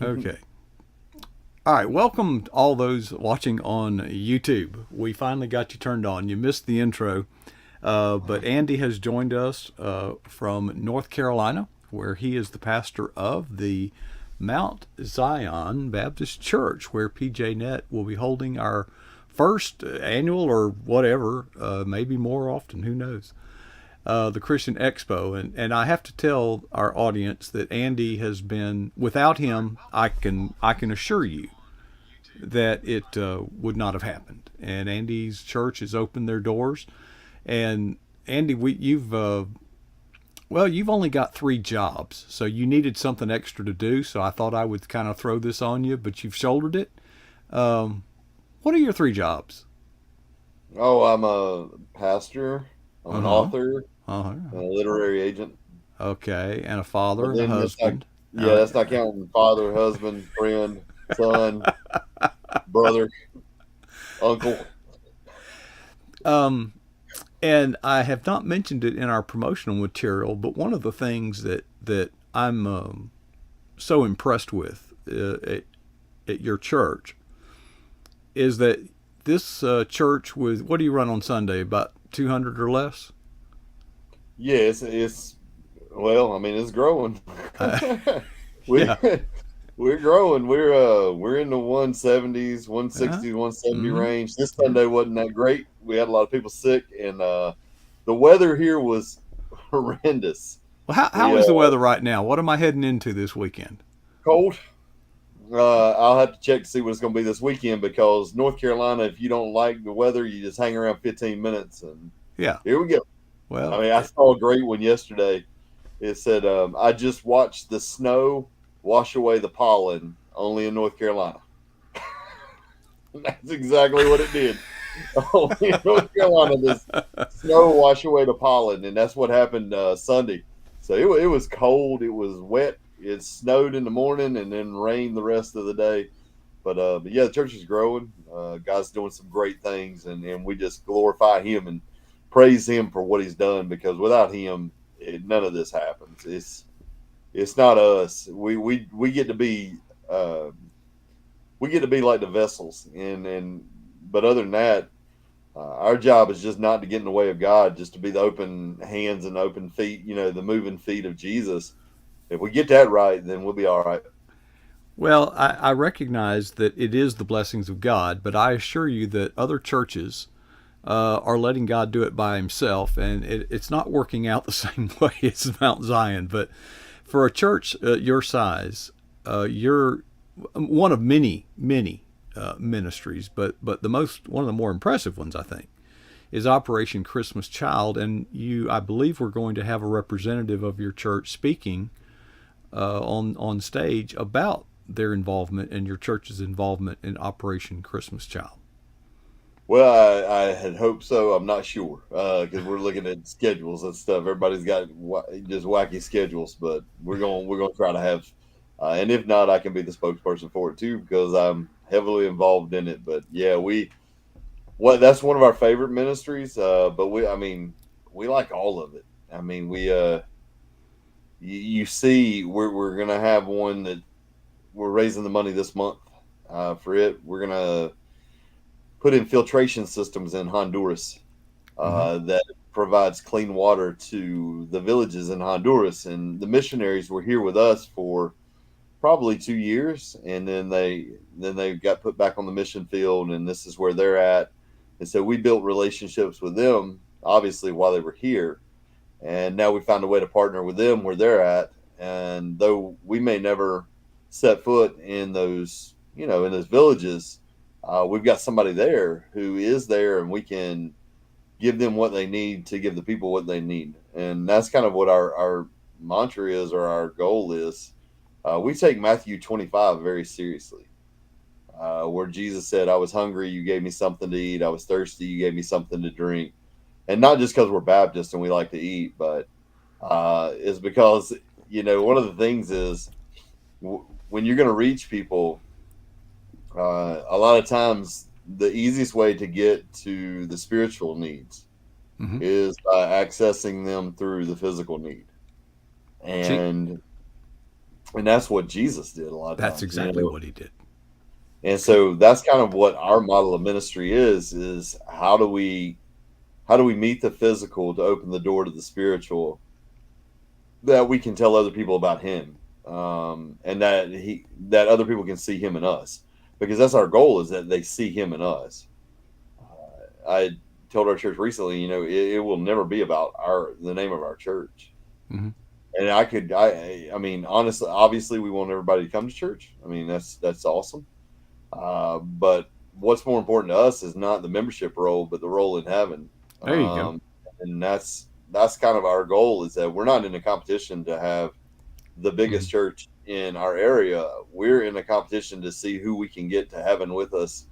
Okay. All right. Welcome all those watching on YouTube. We finally got you turned on. You missed the intro, but Andy has joined us from North Carolina, where he is the pastor of the Mount Zion Baptist Church, where PJ Net will be holding our first annual or whatever, maybe more often, who knows, the Christian Expo. And I have to tell our audience that Andy has been, without him, I can assure you that it would not have happened. And Andy's church has opened their doors. And Andy, you've only got three jobs, so you needed something extra to do. So I thought I would kind of throw this on you, but you've shouldered it. Um, what are your three jobs? Oh, I'm a pastor. I'm Uh an huh. author Uh huh. and a literary agent. Okay, and a father But and a then husband. that's not counting father, husband, friend, son, brother, uncle. Um, and I have not mentioned it in our promotional material, but one of the things that I'm so impressed with at your church is that this church with, what do you run on Sunday, about 200 or less? Yeah, it's well, I mean, it's growing. Uh, we yeah, we're growing. We're in the 170s, yeah, 160s, 170 mm-hmm, range. This yeah. Sunday wasn't that great. We had a lot of people sick, and the weather here was horrendous. Well, how We is the weather right now? What am I heading into this weekend? cold. I'll have to check to see what it's going to be this weekend because North Carolina, if you don't like the weather, you just hang around 15 minutes and Yeah, here we go. I well, mean, I saw a great one yesterday. It said, I just watched the snow wash away the pollen only in North Carolina. That's exactly what it did. Only in North Carolina, this snow wash away the pollen, and that's what happened Sunday. So it was cold, it was wet, it snowed in the morning, and then rained the rest of the day. But yeah, the church is growing. God's doing some great things, and we just glorify Him and praise Him for what He's done. Because without Him, none of this happens. It's not us. We get to be uh, we get to be like the vessels, and but other than that, our job is just not to get in the way of God, just to be the open hands and open feet. You know, the moving feet of Jesus. If we get that right, then we'll be all right. well, I recognize that it is the blessings of God, but I assure you that other churches are letting God do it by Himself, and it's not working out the same way as Mount Zion. But for a church your size, you're one of many ministries, but one of the more impressive ones, I think, is Operation Christmas Child, and I believe we're going to have a representative of your church speaking on stage about their involvement and your church's involvement in Operation Christmas Child. Well, I had hoped so. I'm not sure because we're looking at schedules and stuff. Everybody's got just wacky schedules, but we're gonna try to have, and if not, I can be the spokesperson for it too because I'm heavily involved in it. But yeah, that's one of our favorite ministries. But I mean, we like all of it. I mean, you see, we're gonna have one that we're raising the money this month for it. We're gonna put in filtration systems in Honduras Mm-hmm. that provides clean water to the villages in Honduras. And the missionaries were here with us for probably 2 years, and then they got put back on the mission field, and this is where they're at. And so we built relationships with them, obviously, while they were here, and now we found a way to partner with them where they're at. And though we may never set foot in those villages, we've got somebody there who is there, and we can give them what they need to give the people what they need. And that's kind of what our mantra is, or our goal is. We take Matthew 25 very seriously, where Jesus said, I was hungry, you gave me something to eat. I was thirsty, you gave me something to drink. And not just because we're Baptists and we like to eat, but is because, one of the things is when you're going to reach people, a lot of times the easiest way to get to the spiritual needs Mm-hmm. is by accessing them through the physical need. See, And And that's what Jesus did a lot of That's times, you exactly know. what he did. And so that's kind of what our model of ministry is how do we meet the physical to open the door to the spiritual, that we can tell other people about him, and that other people can see him in us, because that's our goal, is that they see him in us. I told our church recently, you know, it will never be about the name of our church. Mm-hmm. And I mean, honestly, obviously, we want everybody to come to church. I mean, that's awesome. But what's more important to us is not the membership role, but the role in heaven. There you go. And that's kind of our goal, is that we're not in a competition to have the Mm-hmm. biggest church in our area. We're in a competition to see who we can get to heaven with us,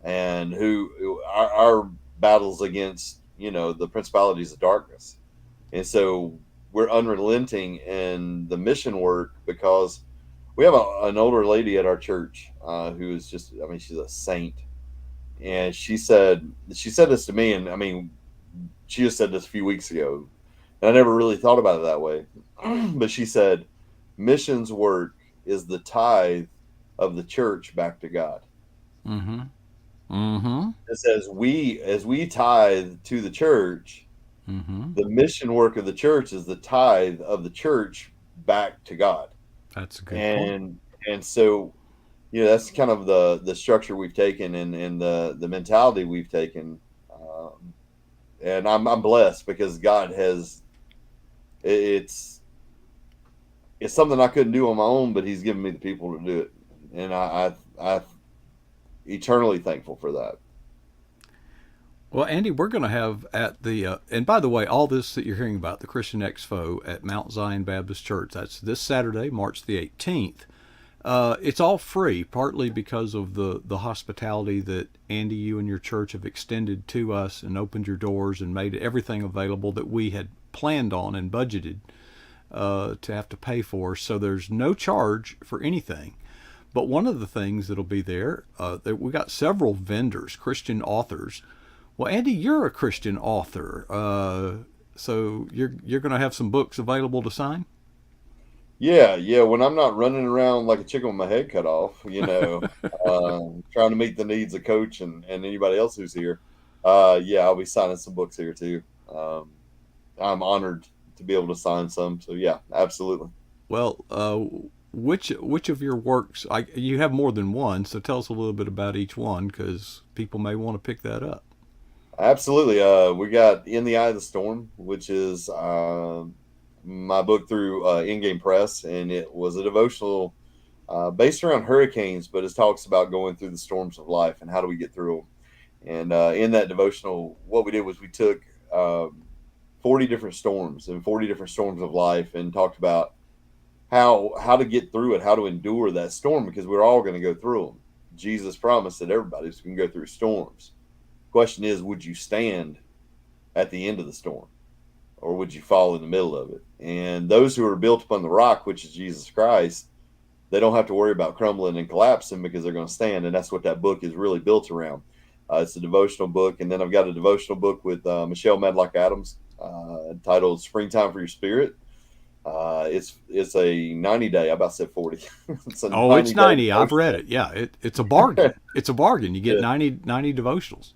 and who our battles against, you know, the principalities of darkness. And so we're unrelenting in the mission work, because we have an older lady at our church, who is just, I mean, she's a saint. And she said this to me, and I mean, she just said this a few weeks ago, and I never really thought about it that way. But she said, missions work is the tithe of the church back to God. Mm-hmm. Mm-hmm. It says, as we tithe to the church, Mm-hmm. the mission work of the church is the tithe of the church back to God. That's a good point. And so, you know, that's kind of the structure we've taken, and the mentality we've taken. And I'm blessed, because God has, it's it's something I couldn't do on my own, but He's given me the people to do it, and I eternally thankful for that. Well, Andy, we're going to have at the, and by the way, all this that you're hearing about, the Christian Expo at Mount Zion Baptist Church, that's this Saturday, March the 18th. It's all free, partly because of the hospitality that Andy, you and your church have extended to us and opened your doors and made everything available that we had planned on and budgeted to have to pay for. So there's no charge for anything. But one of the things that'll be there, that we got several vendors, Christian authors. Well, Andy, you're a Christian author, so you're going to have some books available to sign. Yeah, yeah. When I'm not running around like a chicken with my head cut off, you know, trying to meet the needs of Coach and anybody else who's here, yeah, I'll be signing some books here too. I'm honored to be able to sign some. So yeah, absolutely. Well, which of your works? You have more than one, so tell us a little bit about each one, because people may want to pick that up. Absolutely. We got In the Eye of the Storm, which is my book through In Game Press, and it was a devotional based around hurricanes, but it talks about going through the storms of life and how do we get through them. And in that devotional, what we did was we took 40 different storms and 40 different storms of life, and talked about how to get through it, how to endure that storm, because we're all going to go through them. Jesus promised that everybody's going to go through storms. Question is, would you stand at the end of the storm, or would you fall in the middle of it? And those who are built upon the rock, which is Jesus Christ, they don't have to worry about crumbling and collapsing, because they're going to stand. And that's what that book is really built around. It's a devotional book. And then I've got a devotional book with Michelle Medlock Adams, entitled Springtime for Your Spirit. It's a 90-day. I about said 40. It's a Oh, it's 90-day 90. I've read devotional. it. Yeah, it's a bargain. It's a bargain. You get Yeah. 90 devotionals.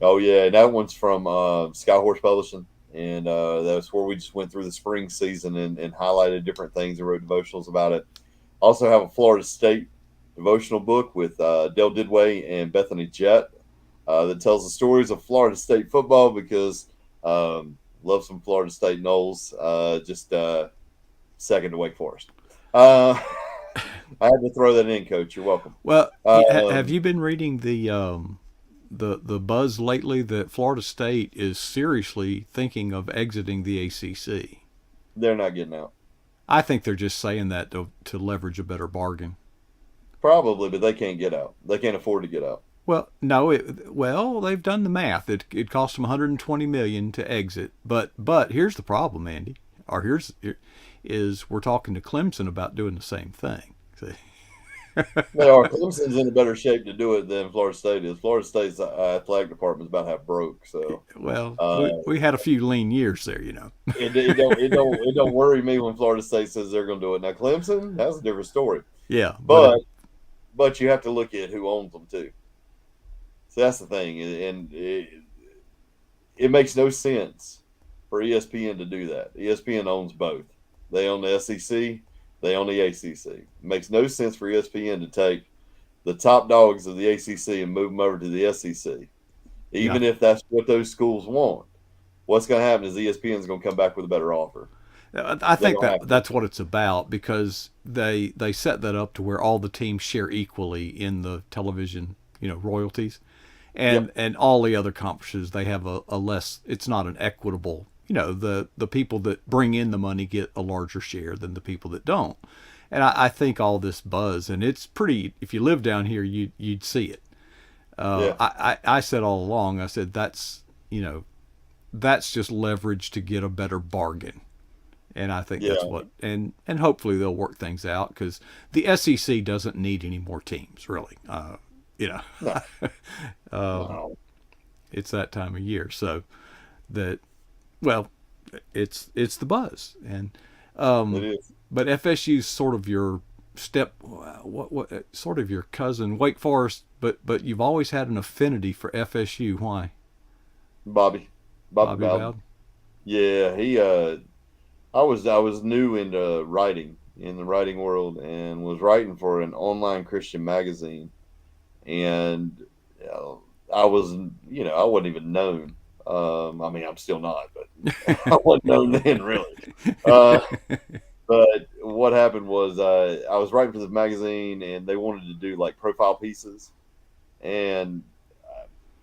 Oh yeah, and that one's from Skyhorse Publishing, and that's where we just went through the spring season and highlighted different things and wrote devotionals about it. Also have a Florida State devotional book with Dale Didway and Bethany Jett, that tells the stories of Florida State football, because love some Florida State Knowles. Just second to Wake Forest. Uh, I had to throw that in, Coach. You're welcome. Well, have Um, you been reading the buzz lately that Florida State is seriously thinking of exiting the ACC? they're not getting out. I think they're just saying that to leverage a better bargain. Probably, but they can't get out. They can't afford to get out. Well, no, well, they've done the math. It cost them 120 million to exit, but here's the problem, Andy. Or is we're talking to Clemson about doing the same thing. See? They are. Clemson's in a better shape to do it than Florida State is. Florida State's athletic department is about half broke, so Well, uh, we had a few lean years there, you know. it don't worry me when Florida State says they're going to do it. Now Clemson, that's a different story. Yeah, but But you have to look at who owns them too. So that's the thing, and it makes no sense for ESPN to do that. ESPN owns both. They own the SEC, they own the ACC. It makes no sense for ESPN to take the top dogs of the ACC and move them over to the SEC, yeah, even if that's what those schools want. What's going to happen is ESPN is going to come back with a better offer. I They're think going to that have to. that's what it's about because they set that up to where all the teams share equally in the television, royalties, and Yep. all the other conferences they have a less. It's not an equitable. The people that bring in the money get a larger share than the people that don't. And I think all this buzz, and it's pretty. If you live down here, you'd see it. Yeah. I said all along. I said that's just leverage to get a better bargain. And I think Yeah. that's what, and hopefully they'll work things out because the SEC doesn't need any more teams, really. You know, No. um, No. it's that time of year, so that well, it's the buzz, and It um, is. but FSU's sort of your step, what sort of your cousin, Wake Forest, but you've always had an affinity for FSU. Why, Bobby. Bobby Bobby Bowden. Bowden? Yeah. I was new into writing in the writing world and was writing for an online Christian magazine. And uh, I was, I wasn't even known. I mean, I'm still not, but I wasn't known then, really. Uh, but what happened was I was writing for this magazine, and they wanted to do like profile pieces, and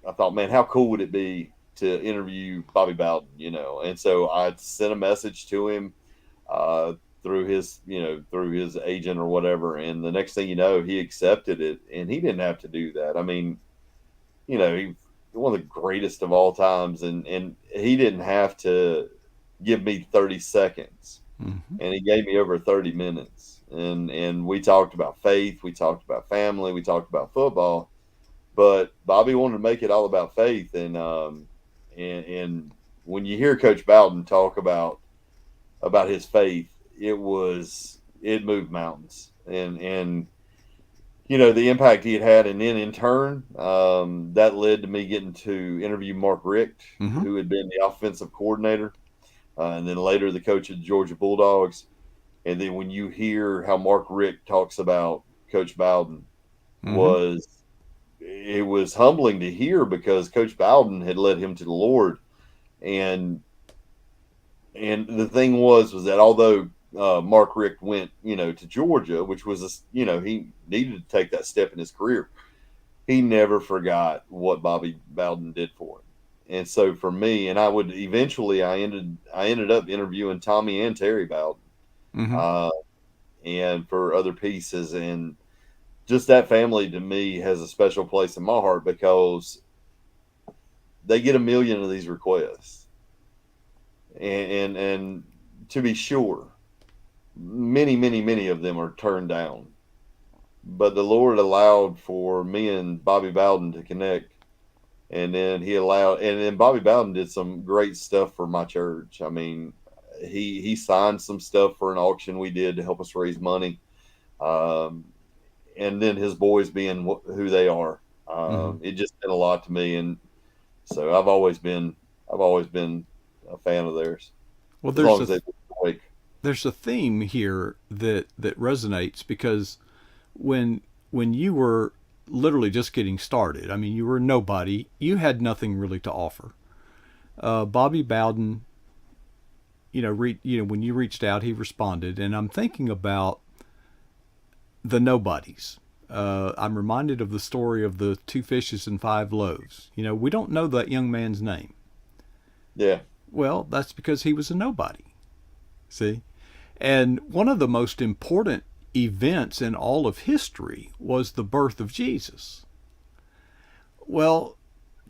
I thought, man, how cool would it be to interview Bobby Bowden, And so I sent a message to him uh, through his agent or whatever, and the next thing you know, he accepted it, and he didn't have to do that. I mean, he one of the greatest of all times, and he didn't have to give me 30 seconds, Mm-hmm. and he gave me over 30 minutes, and we talked about faith, we talked about family, we talked about football, but Bobby wanted to make it all about faith, and when you hear Coach Bowden talk about his faith, it moved mountains, and the impact he had, and then in turn, that led to me getting to interview Mark Richt, Mm-hmm. who had been the offensive coordinator, and then later the coach of the Georgia Bulldogs. And then when you hear how Mark Richt talks about Coach Bowden, Mm-hmm. was it was humbling to hear because Coach Bowden had led him to the Lord, and the thing was that although Mark Richt went, to Georgia, which was he needed to take that step in his career, he never forgot what Bobby Bowden did for him. And so for me, and I ended up interviewing Tommy and Terry Bowden, Mm-hmm. uh, and for other pieces, and just that family to me has a special place in my heart because they get a million of these requests, and to be sure, many, many, many of them are turned down. But the Lord allowed for me and Bobby Bowden to connect, and then and then Bobby Bowden did some great stuff for my church. I mean, he signed some stuff for an auction we did to help us raise money, um, and then his boys being who they are, Mm-hmm. it just meant a lot to me, and so I've always been a fan of theirs Well, as long as they awake. there's a theme here that resonates because when you were literally just getting started, I mean, you were nobody, you had nothing really to offer. Bobby Bowden, when you reached out, he responded, and I'm thinking about the nobodies. I'm reminded of the story of the 2 fishes and 5 loaves. We don't know that young man's name. Yeah, Well, that's because he was a nobody. See? And one of the most important events in all of history was the birth of Jesus. Well,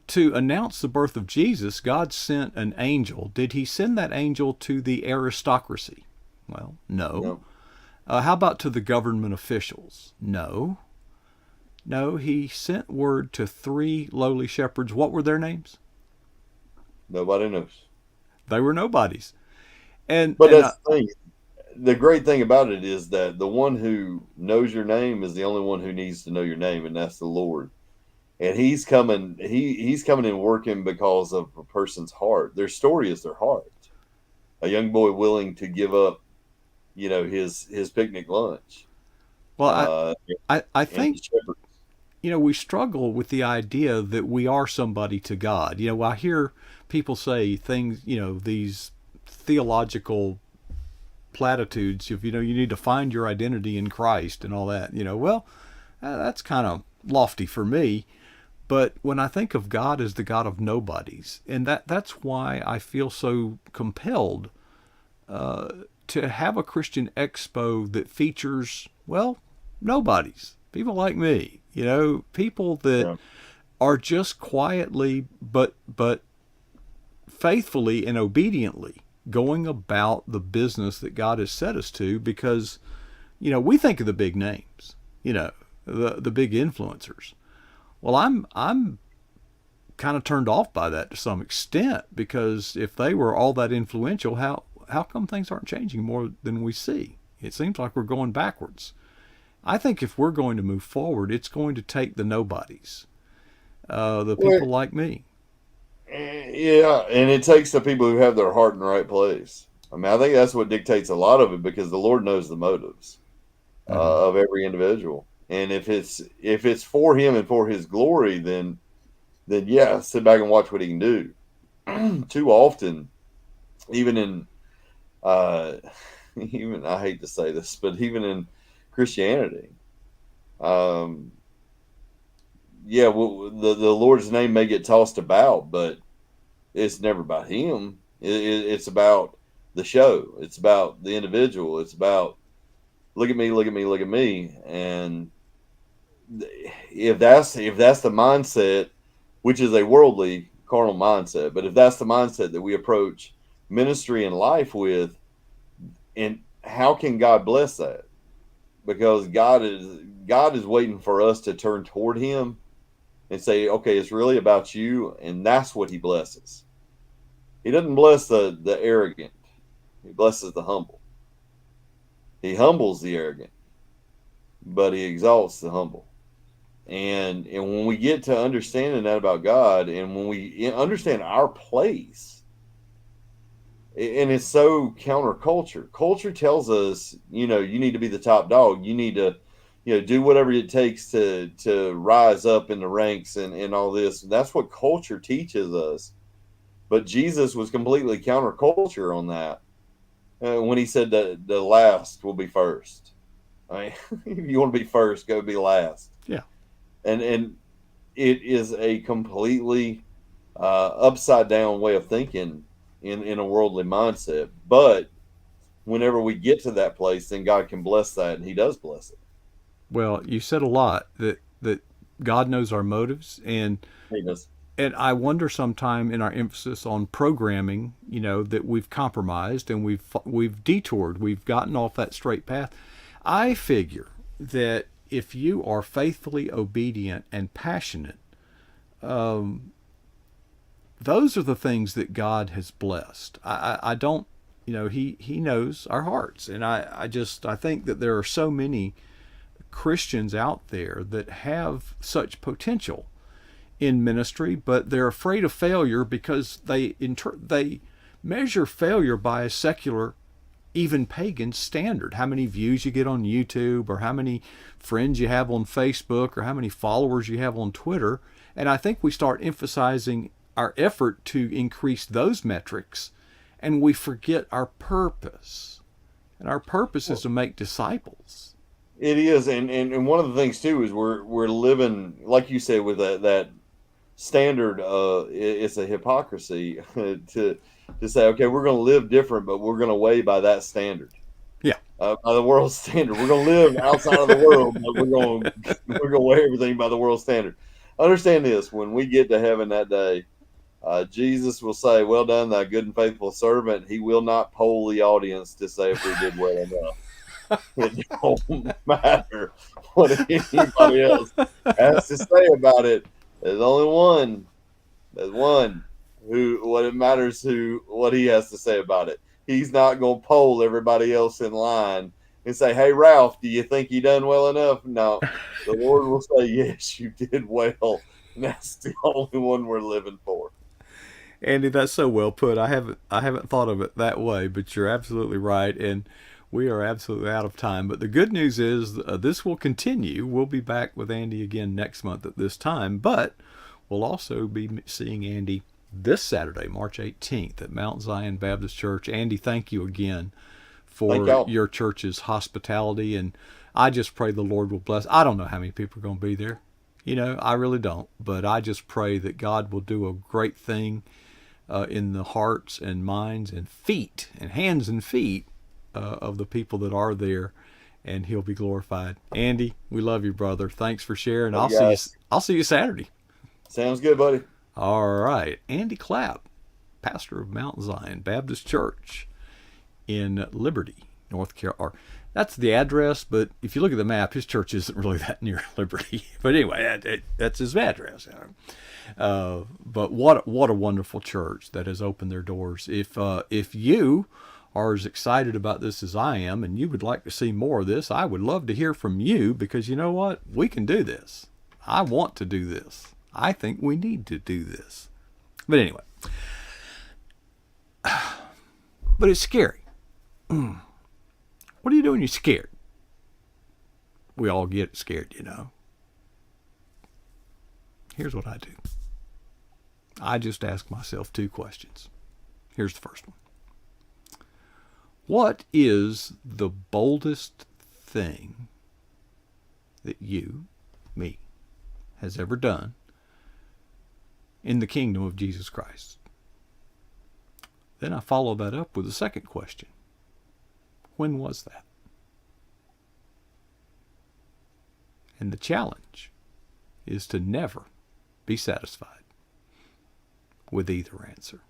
to announce the birth of Jesus, God sent an angel. Did he send that angel to the aristocracy? Well, no. no, How about to the government officials? No. No, he sent word to three lowly shepherds. What were their names? Nobody knows. They were nobodies. And But and that's the thing. The great thing about it is that the one who knows your name is the only one who needs to know your name, and that's the Lord. And he's coming. He's coming and working because of a person's heart. Their story is their heart. A young boy willing to give up, his picnic lunch. well, Uh, I and think the shepherd. we struggle with the idea that we are somebody to God. I hear people say things, these theological platitudes. If you need to find your identity in Christ and all that. Well, that's kind of lofty for me. But when I think of God as the God of nobodies, and that's why I feel so compelled to have a Christian expo that features, well, nobodies, people like me, people that Yeah. are just quietly but faithfully and obediently going about the business that God has set us to, because we think of the big names, the big influencers. Well, I'm kind of turned off by that to some extent, because if they were all that influential, how come things aren't changing more than we see? It seems like we're going backwards. I think if we're going to move forward, it's going to take the nobodies, the Well, people like me. yeah, and it takes the people who have their heart in the right place. I mean, I think that's what dictates a lot of it, because the Lord knows the motives Hmm. of every individual, and if it's for Him and for His glory, then yeah, sit back and watch what He can do. Too often, even in uh, even I hate to say this, but even in Christianity, um, yeah, well, the Lord's name may get tossed about, but it's never about Him. It's about the show. It's about the individual. It's about look at me, look at me, look at me. And if that's the mindset, which is a worldly carnal mindset, but if that's the mindset that we approach ministry and life with, and how can God bless that? Because God is waiting for us to turn toward Him and say, okay, it's really about you, and that's what He blesses. He doesn't bless the arrogant. He blesses the humble. He humbles the arrogant, but He exalts the humble. And when we get to understanding that about God, and when we understand our place, and it's so counterculture. Culture tells us, you need to be the top dog. You need to, do whatever it takes to rise up in the ranks and all this. That's what culture teaches us. But Jesus was completely counterculture on that when He said that the last will be first. I mean, if you want to be first, go be last. Yeah. And it is a completely upside down way of thinking in a worldly mindset. But whenever we get to that place, then God can bless that, and He does bless it. Well, you said a lot that God knows our motives, He does. and I wonder sometime in our emphasis on programming, that we've compromised and we've detoured, we've gotten off that straight path. I figure that if you are faithfully obedient and passionate, those are the things that God has blessed. I don't, He knows our hearts, and I think that there are so many Christians out there that have such potential in ministry, but they're afraid of failure because they measure failure by a secular, even pagan standard. How many views you get on YouTube, or how many friends you have on Facebook, or how many followers you have on Twitter. And I think we start emphasizing our effort to increase those metrics, and we forget our purpose. And our purpose is Well, to make disciples. it is, and one of the things too is we're living, like you said, with that standard. It's a hypocrisy to say, okay, we're going to live different, but we're going to weigh by that standard, Yeah. by the world standard. We're going to live outside of the world, but we're going to weigh everything by the world standard. Understand this: when we get to heaven that day, Jesus will say, "Well done, thy good and faithful servant." He will not poll the audience to say if we did well enough. It don't matter what anybody else has to say about it. There's only one. There's one who what it matters who what he has to say about it. He's not gonna poll everybody else in line and say, "Hey Ralph, do you think you done well enough?" No, the Lord will say, "Yes, you did well," and that's the only one we're living for. Andy, that's so well put. I haven't thought of it that way, but you're absolutely right, and we are absolutely out of time. But the good news is this will continue. We'll be back with Andy again next month at this time, but we'll also be seeing Andy this Saturday, March 18th, at Mount Zion Baptist Church. Andy, thank you again Thank for y'all. your church's hospitality, and I just pray the Lord will bless. I don't know how many people are going to be there. I really don't, but I just pray that God will do a great thing in the hearts and minds and feet and hands and feet of the people that are there, and He'll be glorified. Andy, we love you, brother. Thanks for sharing. Love I'll you see you. guys. I'll see you Saturday. Sounds good, buddy. All right, Andy Clapp, pastor of Mount Zion Baptist Church in Liberty, North Carolina. That's the address, but if you look at the map, his church isn't really that near Liberty. But anyway, that's his address. But what a wonderful church that has opened their doors. If you are as excited about this as I am, and you would like to see more of this, I would love to hear from you, because you know what? We can do this. I want to do this. I think we need to do this. But anyway, but it's scary. What do you do when you're scared? We all get scared. Here's what I do. I just ask myself two questions. Here's the first one. What is the boldest thing that you, me, has ever done in the kingdom of Jesus Christ? Then I follow that up with a second question. When was that? And the challenge is to never be satisfied with either answer.